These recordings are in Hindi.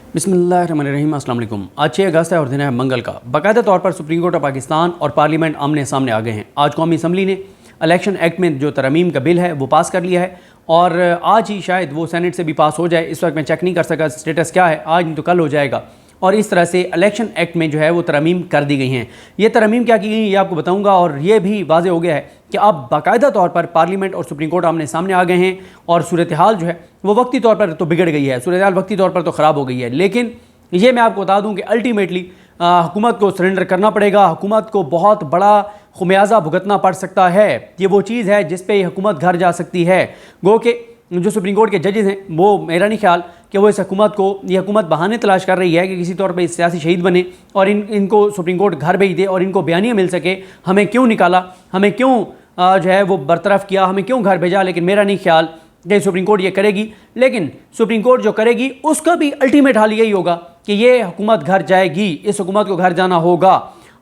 बिस्मिल्लाहिर्रहमानिर्रहीम। अस्सलाम वालेकुम। आज 6 अगस्त है और दिन है मंगल का। बाकायदा तौर पर सुप्रीम कोर्ट ऑफ पाकिस्तान और पार्लियामेंट आमने सामने आ गए हैं। आज कौमी असम्बली ने इलेक्शन एक्ट में जो तरमीम का बिल है वो पास कर लिया है और आज ही शायद वो सेनेट से भी पास हो जाए। इस वक्त मैं चेक नहीं कर सका स्टेटस क्या है, आज नहीं तो कल हो जाएगा। और इस तरह से इलेक्शन एक्ट में जो है वो तरमीम कर दी गई हैं। ये तरमीम क्या की गई ये आपको बताऊंगा और ये भी वाज़ेह हो गया है कि अब बाकायदा तौर पर पार्लियामेंट और सुप्रीम कोर्ट आमने सामने आ गए हैं और सूरत हाल जो है वो वक्ती तौर पर तो बिगड़ गई है, सूरत हाल वक्ती तौर पर तो ख़राब हो गई है। लेकिन ये मैं आपको बता दूं कि अल्टीमेटली हुकूमत को सरेंडर करना पड़ेगा। हुकूमत को बहुत बड़ा खुमियाजा भुगतना पड़ सकता है। ये वो चीज़ है जिस पे हुकूमत घर जा सकती है। गो के जो सुप्रीम कोर्ट के जजेस हैं वो मेरा नहीं ख्याल कि वो इस हुकूमत को ये हुकूमत बहाने तलाश कर रही है कि किसी तौर पे इस सियासी शहीद बने और इनको सुप्रीम कोर्ट घर भेज दे और इनको बयानिया मिल सके, हमें क्यों निकाला, हमें क्यों जो है वो बरतरफ किया, हमें क्यों घर भेजा। लेकिन मेरा नहीं ख्याल कि सुप्रीम कोर्ट ये करेगी। लेकिन सुप्रीम कोर्ट जो करेगी उसका भी अल्टीमेट हाल यही होगा कि ये हुकूमत घर जाएगी, इस हुकूमत को घर जाना होगा।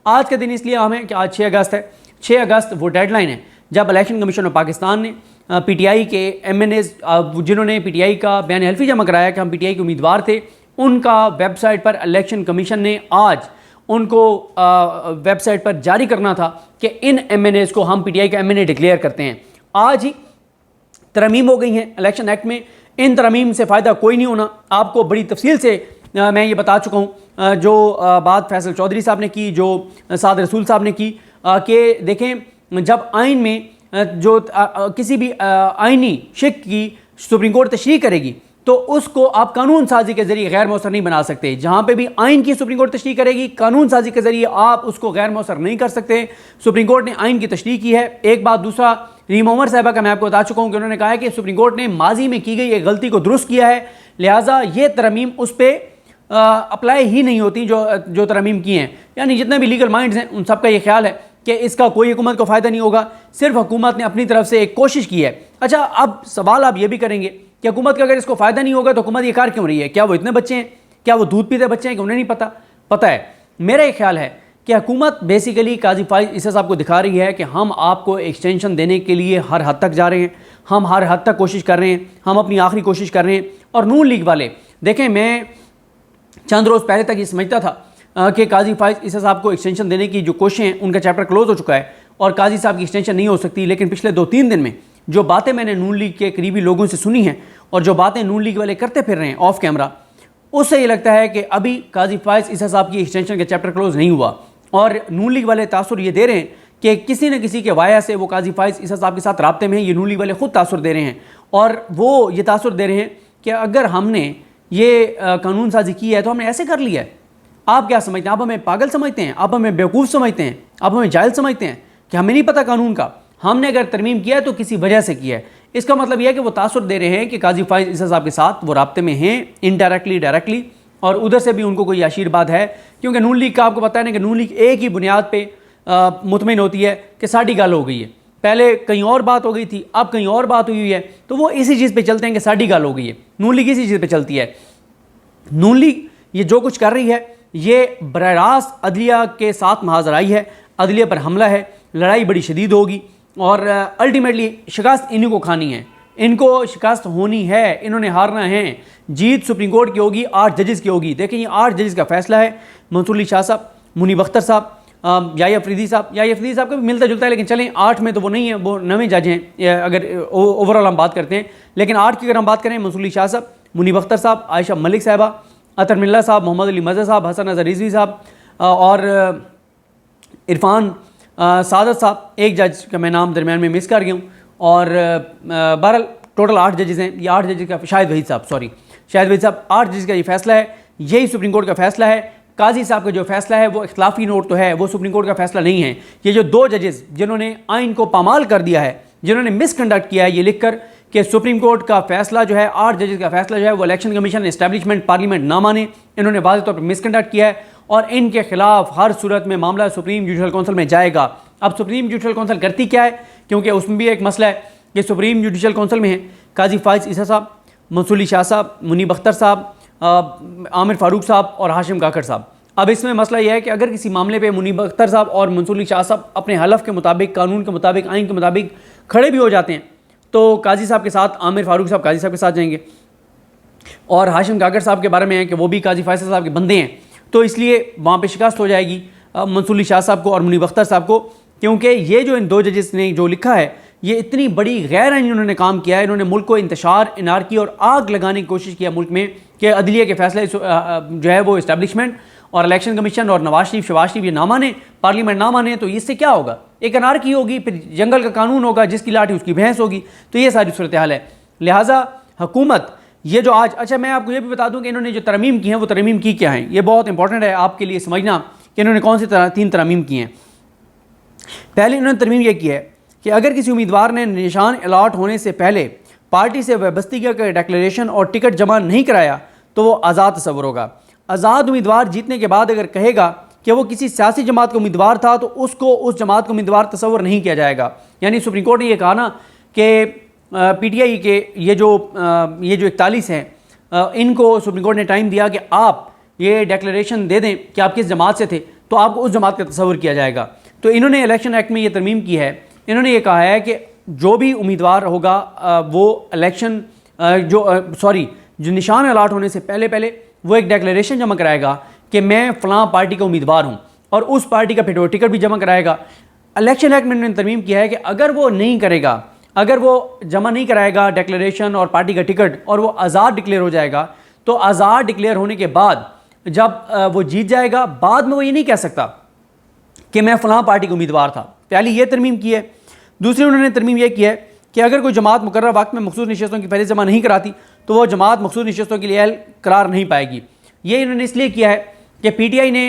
आज का दिन इसलिए हमें कि आज 6 अगस्त है। 6 अगस्त वो डेडलाइन है जब इलेक्शन कमीशन ऑफ पाकिस्तान ने पीटीआई के एमएनएज जिन्होंने पीटीआई का बयान हल्फी जमा कराया कि हम पीटीआई के उम्मीदवार थे, उनका वेबसाइट पर इलेक्शन कमीशन ने आज उनको वेबसाइट पर जारी करना था कि इन एमएनएज को हम पीटीआई का एमएनए डिक्लेयर करते हैं। आज ही तरमीम हो गई हैं इलेक्शन एक्ट में। इन तरमीम से फ़ायदा कोई नहीं होना। आपको बड़ी तफसील से मैं ये बता चुका हूँ। जो बात फैसल चौधरी साहब ने की, जो साद रसूल साहब ने की कि देखें जब आइन में जो किसी भी आइनी शिक की सुप्रीम कोर्ट तशरीह करेगी तो उसको आप कानून साजी के जरिए गैर मौसर नहीं बना सकते। जहाँ पे भी आइन की सुप्रीम कोर्ट तशरीह करेगी कानून साजी के जरिए आप उसको गैर मौसर नहीं कर सकते। सुप्रीम कोर्ट ने आइन की तशरीह की है। एक बात। दूसरा, रीम उमर साहिबा का मैं आपको बता चुका हूँ कि उन्होंने कहा है कि सुप्रीम कोर्ट ने माजी में की गई एक गलती को दुरुस्त किया है, लिहाजा ये तरमीम उस पर अप्लाई ही नहीं होती जो तरमीम की हैं। यानी जितने भी लीगल माइंड्स हैं उन सब का ये ख्याल है कि इसका कोई हुकूमत को फ़ायदा नहीं होगा, सिर्फ हुकूमत ने अपनी तरफ से एक कोशिश की है। अच्छा, अब सवाल आप ये भी करेंगे कि हुकूमत का अगर इसको फ़ायदा नहीं होगा तो हुकूमत ये कार क्यों रही है? क्या वो इतने बच्चे हैं? क्या वो दूध पीते बच्चे हैं कि उन्हें नहीं पता? पता है। मेरा ये ख्याल है कि हुकूमत बेसिकली काजी फाइज ईसा साहब को दिखा रही है कि हम आपको एक्सटेंशन देने के लिए हर हद तक जा रहे हैं, हम हर हद तक कोशिश कर रहे हैं, हम अपनी आखिरी कोशिश कर रहे हैं। और नून लीग वाले देखें, मैं चंद रोज़ पहले तक ये समझता था कि काजी फाइज ईसा साहब को एक्सटेंशन देने की जो कोशिशें हैं उनका चैप्टर क्लोज हो चुका है और काजी साहब की एक्सटेंशन नहीं हो सकती। लेकिन पिछले 2-3 दिन में जो बातें मैंने नून लीग के करीबी लोगों से सुनी हैं और जो बातें नून लीग वाले करते फिर रहे हैं ऑफ कैमरा, उससे ये लगता है कि अभी काजी फाइज ईसा साहब की एक्सटेंशन का चैप्टर क्लोज नहीं हुआ। और नून लीग वाले तासुर ये दे रहे हैं कि किसी न किसी के वाया से वो काजी फाइज ईसा साहब के साथ राब्ते में हैं। ये नून लीग वाले खुद तासुर दे रहे हैं और वो ये तासुर दे रहे हैं कि अगर हमने ये कानून साजी की है तो हमने ऐसे कर लिया है। आप क्या समझते हैं? आप हमें पागल समझते हैं? आप हमें बेवकूफ़ समझते हैं? आप हमें जाहिल समझते हैं कि हमें नहीं पता कानून का? हमने अगर तरमीम किया है तो किसी वजह से किया है। इसका मतलब यह है कि वो तासुर दे रहे हैं कि काजी फाइज ईसा साहब के साथ वो राब्ते में हैं इनडायरेक्टली डायरेक्टली, और उधर से भी उनको कोई आशीर्वाद है। क्योंकि नून लीग का आपको पता है ना कि नून लीग एक ही बुनियाद पर मुतमिन होती है कि साड़ी गाल हो गई है। पहले कहीं और बात हो गई थी, अब कहीं और बात हुई है, तो वो इसी चीज़ पे चलते हैं कि साड़ी गाल हो गई है। नून लीग इसी चीज़ पे चलती है। नून लीग ये जो कुछ कर रही है ये बराह रास्त अदलिया के साथ महाजराई है, अदलिया पर हमला है, लड़ाई बड़ी शदीद होगी और अल्टीमेटली शिकस्त इन्हीं को खानी है। इनको शिकस्त होनी है, इन्होंने हारना है। जीत सुप्रीम कोर्ट की होगी, 8 जजेस की होगी। देखें, ये 8 जजेस का फैसला है। मंसूर अली शाह साहब, मुनीब अख्तर साहब, याहिया अफरीदी साहब का भी मिलता जुलता है, लेकिन चलें 8 में तो वो नहीं है, वो 9वें जज हैं अगर ओवरऑल हम बात करते हैं। लेकिन 8 की अगर हम बात करें, मंसूर अली शाह साहब, मुनीब अख्तर साहब, आयशा मलिक साहबा, अतर मिल्ला साहब, मोहम्मद अली मज़हर साहब, हसन अज़हर रिजवी साहब और इरफान सादत साहब। एक जज का मैं नाम दरमियान में मिस कर गया हूँ। और बहरहाल टोटल 8 जजेस हैं। ये 8 जजेस का शाहिद वहीद साहब 8 जजेस का ये फैसला है। यही सुप्रीम कोर्ट का फैसला है। काजी साहब का जो फैसला है वो इख्तिलाफी नोट तो है, वो सुप्रीम कोर्ट का फैसला नहीं है। ये जो 2 जजेस जिन्होंने आइन को पामाल कर दिया है, जिन्होंने मिसकंडक्ट किया है ये लिख कर कि सुप्रीम कोर्ट का फैसला जो है, 8 जजेस का फैसला जो है वो इलेक्शन कमीशन एस्टैब्लिशमेंट पार्लियामेंट ना माने, इन्होंने वाज़ेह तौर पर मिसकंडक्ट किया है और इनके खिलाफ हर सूरत में मामला सुप्रीम जुडिशल काउंसिल में जाएगा। अब सुप्रीम जुडिशल काउंसिल करती क्या है? क्योंकि उसमें भी एक मसला है कि सुप्रीम जुडिशल काउंसिल में है काजी फाइज ईसा साहब, मंसूर अली शाह साहब, मुनीब अख्तर साहब, आमिर फारूक साहब और हाशिम काकड़ साहब। अब इसमें मसला यह है कि अगर किसी मामले पे मुनीब अख्तर साहब और मंसूर अली शाह साहब अपने हलफ के मुताबिक, कानून के मुताबिक, आइन के मुताबिक खड़े भी हो जाते हैं तो काजी साहब के साथ, आमिर फारूक साहब काजी साहब के साथ जाएंगे, और हाशिम काकर साहब के बारे में है कि वो भी काजी फैसल साहब के बंदे हैं, तो इसलिए वहाँ पे शिकस्त हो जाएगी मंसूर अली शाह साहब को और मुनीब अख्तर साहब को, क्योंकि ये जो इन दो जजेस ने जो लिखा है ये इतनी बड़ी गैर आईनी उन्होंने काम किया है। इन्होंने मुल्क को इंतशार, इनारकी और आग लगाने की कोशिश किया मुल्क में कि अदलिया के फैसले जो है वो इस्टेब्लिशमेंट और इलेक्शन कमीशन और नवाज शरीफ शहबाज शरीफ ये ना माने, पार्लियामेंट ना माने, तो इससे क्या होगा? एक अनारकी होगी, फिर जंगल का कानून होगा, जिसकी लाठी उसकी भैंस होगी। तो ये सारी सूरत हाल है। लिहाजा हुकूमत ये जो आज, अच्छा मैं आपको ये भी बता दूं कि इन्होंने जो तरमीम की हैं वो तरमीम की क्या हैं, ये बहुत इंपॉर्टेंट है आपके लिए समझना कि इन्होंने कौन सी तीन तरमीम की हैं। पहले इन्होंने तरमीम यह की है कि अगर किसी उम्मीदवार ने निशान अलाट होने से पहले पार्टी से वाबस्तगी का डिक्लेरेशन और टिकट जमा नहीं कराया तो वो आज़ाद तस्वर होगा। आज़ाद उम्मीदवार जीतने के बाद अगर कहेगा कि वो किसी सियासी जमात का उम्मीदवार था तो उसको उस जमात का उम्मीदवार तस्वर नहीं किया जाएगा। यानी सुप्रीम कोर्ट ने यह कहा ना कि PTI के ये जो 41 हैं इनको सुप्रीम कोर्ट ने टाइम दिया कि आप ये डिक्लेरेशन दे दें कि आप किस जमात से थे, तो आपको उस जमात का तस्वर किया जाएगा। तो इन्होंने इलेक्शन एक्ट में ये तरमीम की है। इन्होंने ये कहा है कि जो भी उम्मीदवार होगा वो इलेक्शन जो निशान अलाट होने से पहले वो एक डिक्लेरेशन जमा कराएगा कि मैं फ़लाँ पार्टी का उम्मीदवार हूँ, और उस पार्टी का फिर टिकट भी जमा कराएगा। इलेक्शन एक्ट में इन्होंने तरमीम किया है कि अगर वो नहीं करेगा, अगर वो जमा नहीं कराएगा डिक्लेरेशन और पार्टी का टिकट और वो आज़ाद डिक्लेयर हो जाएगा, तो आज़ाद डिक्लेयर होने के बाद जब वो जीत जाएगा, बाद में वो ये नहीं कह सकता कि मैं फ़लाँ पार्टी का उम्मीदवार था। पहली ये तरमीम की है। दूसरी उन्होंने तरमीम यह की है कि अगर कोई जमात मुकर्रर वक्त में मखसूस नशस्तों की फहरिस्त जमा नहीं कराती तो वो जमात मखसूस नशस्तों के लिए अहल करार नहीं पाएगी। ये इन्होंने इसलिए किया है कि PTI ने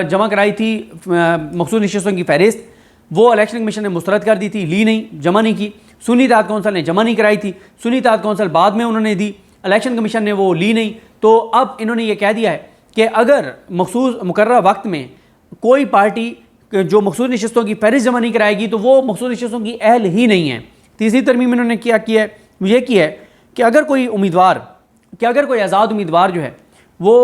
जमा कराई थी मखसूस नशस्तों की फहरिस्त, वो इलेक्शन कमीशन ने मुस्तरद कर दी थी, ली नहीं, जमा नहीं की। सुन्नी इत्तेहाद कौंसिल ने जमा नहीं कराई थी, सुन्नी इत्तेहाद कौंसिल बाद में उन्होंने दी, इलेक्शन कमीशन ने वो ली नहीं। तो अब इन्होंने ये कह दिया है कि अगर मखसूस मुकर्रर वक्त में कोई पार्टी जो मखसूस नशस्तों की फहरिस्त जमा नहीं कराएगी तो वो मखसूस नशस्तों की अहल ही नहीं है। तीसरी तरमीम इन्होंने क्या किया है, वो ये की है कि अगर कोई आज़ाद उम्मीदवार जो है वो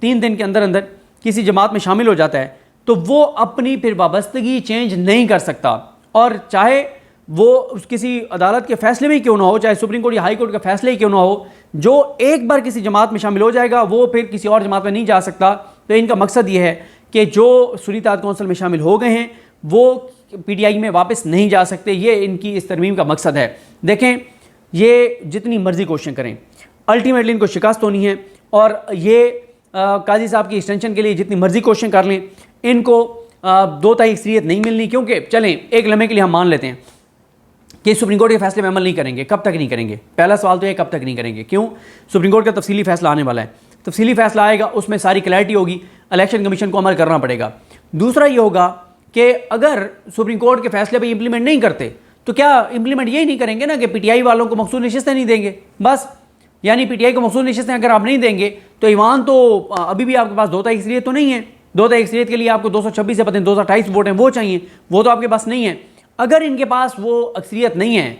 3 दिन के अंदर अंदर किसी जमात में शामिल हो जाता है तो वो अपनी फिर वाबस्तगी चेंज नहीं कर सकता, और चाहे वो किसी अदालत के फैसले में क्यों ना हो, चाहे सुप्रीम कोर्ट या हाई कोर्ट का फैसले ही क्यों ना हो, जो एक बार किसी जमात में शामिल हो जाएगा वो फिर किसी और जमात में नहीं जा सकता। तो इनका मकसद ये है कि जो सुन्नी इत्तेहाद कौंसिल में शामिल हो गए हैं वो PTI में वापस नहीं जा सकते। ये इनकी इस तरमीम का मकसद है। देखें, ये जितनी मर्जी कोशिशें करें, अल्टीमेटली इनको शिकस्त होनी है, और ये काजी साहब की एक्सटेंशन के लिए जितनी मर्जी कोशिशें कर लें, इनको 2 तारीख अक्सरियत नहीं मिलनी। क्योंकि चलें एक लम्हे के लिए हम मान लेते हैं कि सुप्रीम कोर्ट के फैसले में अमल नहीं करेंगे, कब तक नहीं करेंगे? पहला सवाल तो ये, कब तक नहीं करेंगे? क्यों? सुप्रीम कोर्ट का तफसीली फैसला आने वाला है, तफसीली फैसला आएगा, उसमें सारी क्लैरिटी होगी, इलेक्शन कमीशन को अमल करना पड़ेगा। दूसरा ये होगा कि अगर सुप्रीम कोर्ट के फैसले पर इम्प्लीमेंट नहीं करते तो क्या इम्प्लीमेंट यही नहीं करेंगे ना कि PTI वालों को मखसूस नशस्तें नहीं देंगे बस? यानी PTI को मखसूस नशस्तें अगर आप नहीं देंगे तो ईवान तो अभी भी आपके पास 2 तारीख अक्सरियत तो नहीं है। 2 तारीख अक्सरियत के लिए आपको 226 या पता नहीं 228 वोट हैं वो चाहिए, वो तो आपके पास नहीं है। अगर इनके पास वो अक्सरियत नहीं है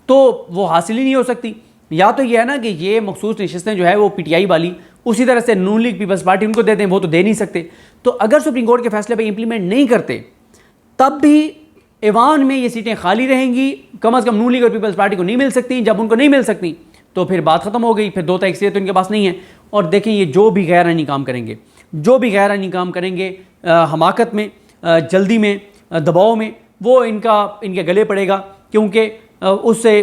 तो वो हासिल ही नहीं हो सकती। या तो ये है ना कि ये मखसूस नशस्तें जो है वो PTI वाली उसी तरह से नून लीग पीपल्स पार्टी उनको दे दें, वो तो दे नहीं सकते। तो अगर सुप्रीम कोर्ट के फैसले पर इम्प्लीमेंट नहीं करते तब भी ईवान में ये सीटें खाली रहेंगी, कम अज़ कम नून लीग और पीपल्स पार्टी को नहीं मिल सकती। जब उनको नहीं मिल सकती तो फिर बात ख़त्म हो गई, फिर 2 तारीख से तो इनके पास नहीं है। और देखें, ये जो भी गैर आईनी काम करेंगे, हमाकत में, जल्दी में, दबाव में, वो इनके गले पड़ेगा, क्योंकि उससे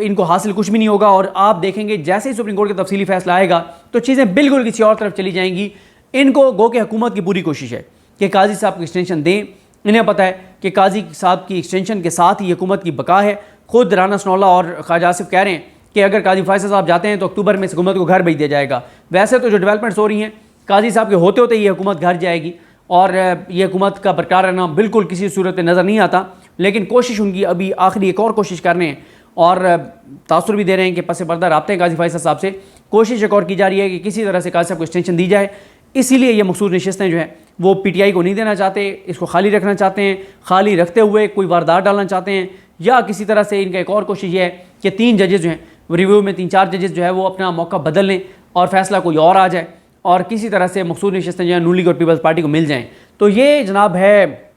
इनको हासिल कुछ भी नहीं होगा। और आप देखेंगे जैसे ही सुप्रीम कोर्ट का तफसीली फैसला आएगा तो चीज़ें बिल्कुल किसी और तरफ चली जाएंगी। इनको गो के हुकूमत की पूरी कोशिश है कि काजी साहब को एक्सटेंशन दें। इन्हें पता है कि काजी साहब की एक्सटेंशन के साथ ही हुकूमत की बका है। खुद राना सनौल्ला और ख्वाजा आसिफ कह रहे हैं कि अगर काजी फैसल साहब जाते हैं तो अक्टूबर में हुकूमत को घर भेज दिया जाएगा। वैसे तो जो डेवलपमेंट्स हो रही हैं, काजी साहब के होते होते ये हुकूमत घर जाएगी, और ये हुकूमत का बरकरार रहना बिल्कुल किसी सूरत में नज़र नहीं आता। लेकिन कोशिश उनकी अभी आखिरी एक और कोशिश कर रहे हैं, और तासुर भी दे रहे हैं कि पस पर्दा राब्ते हैं काजी फैसल साहब से। कोशिश एक और की जा रही है कि किसी तरह से काजी साहब को एक्सटेंशन दी जाए। इसीलिए ये मखसूस नशस्तें जो हैं वो PTI को नहीं देना चाहते, इसको खाली रखना चाहते हैं। खाली रखते हुए कोई वारदात डालना चाहते हैं, या किसी तरह से इनका एक और कोशिश ये है कि 3 जजेस जो हैं रिव्यू में 3-4 जजेस जो है वो अपना मौका बदल लें और फैसला कोई और आ जाए, और किसी तरह से मखसूस नशस्तें जो है नून लीग और पीपल्स पार्टी को मिल जाएँ। तो ये जनाब है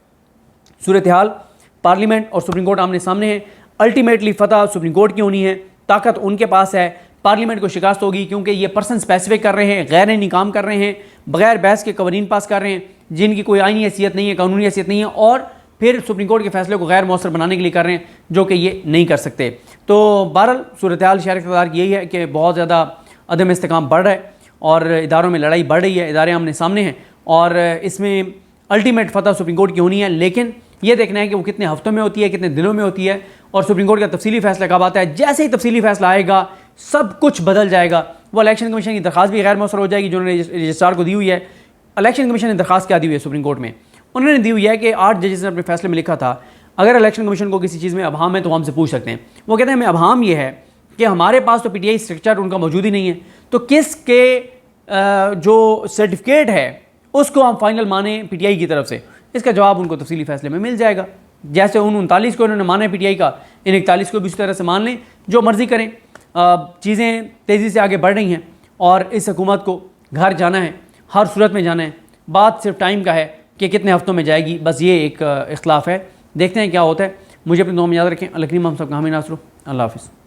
सूरत हाल। पार्लियामेंट और सुप्रीम कोर्ट आमने सामने है। अल्टीमेटली फ़तह सुप्रीम कोर्ट की होनी है, ताकत उनके पास है। पार्लियामेंट को शिकस्त होगी, क्योंकि ये पर्सन स्पेसिफिक कर रहे हैं, गैर आईनी काम कर रहे हैं, बगैर बहस के कवानीन पास कर रहे हैं जिनकी कोई आईनी हैसियत नहीं है, कानूनी हैसियत नहीं है, और फिर सुप्रीम कोर्ट के फैसले को गैर मौसर बनाने के लिए कर रहे हैं, जो कि ये नहीं कर सकते। तो बहरहाल सूरत हाल शहर इक़्तिदार की यही है कि बहुत ज़्यादा अदम इस्तेकाम बढ़ रहा है और इदारों में लड़ाई बढ़ रही है, इदारे आमने सामने हैं और इसमें अल्टीमेट फतह सुप्रीम कोर्ट की होनी है। लेकिन ये देखना है कि वो कितने हफ्तों में होती है, कितने दिनों में होती है और सुप्रीम कोर्ट का तफसीली फैसला कब आता है। जैसे ही तफसीली फैसला आएगा सब कुछ बदल जाएगा। वो इलेक्शन कमीशन की दरख्वास्त भी गैर मौसर हो जाएगी जो उन्होंने रजिस्ट्रार को दी हुई है। इलेक्शन कमीशन ने दरख्वास्त क्या दी हुई है सुप्रीम कोर्ट में? उन्होंने दी हुई है कि 8 जजेस ने अपने फैसले में लिखा था अगर इलेक्शन कमीशन को किसी चीज़ में अभाम है तो हमसे पूछ सकते हैं। वो कहते हैं हमें अभाम ये है कि हमारे पास तो पीटीआई स्ट्रक्चर उनका मौजूद ही नहीं है, तो किसके जो सर्टिफिकेट है उसको हम फाइनल माने पीटीआई की तरफ से। इसका जवाब उनको तफसीली फैसले में मिल जाएगा। जैसे उन 39 को उन्होंने माना है पीटीआई का, इन 41 को भी उसी तरह से मान लें, जो मर्ज़ी करें। चीज़ें तेज़ी से आगे बढ़ रही हैं और इस हुकूमत को घर जाना है, हर सूरत में जाना है। बात सिर्फ टाइम का है कि कितने हफ्तों में जाएगी, बस ये एक इख्तलाफ है। देखते हैं क्या होता है। मुझे अपने दुआ में याद रखें। अल्लाह करीम हम सब का हामी नासरो। अल्लाह हाफ़िज़।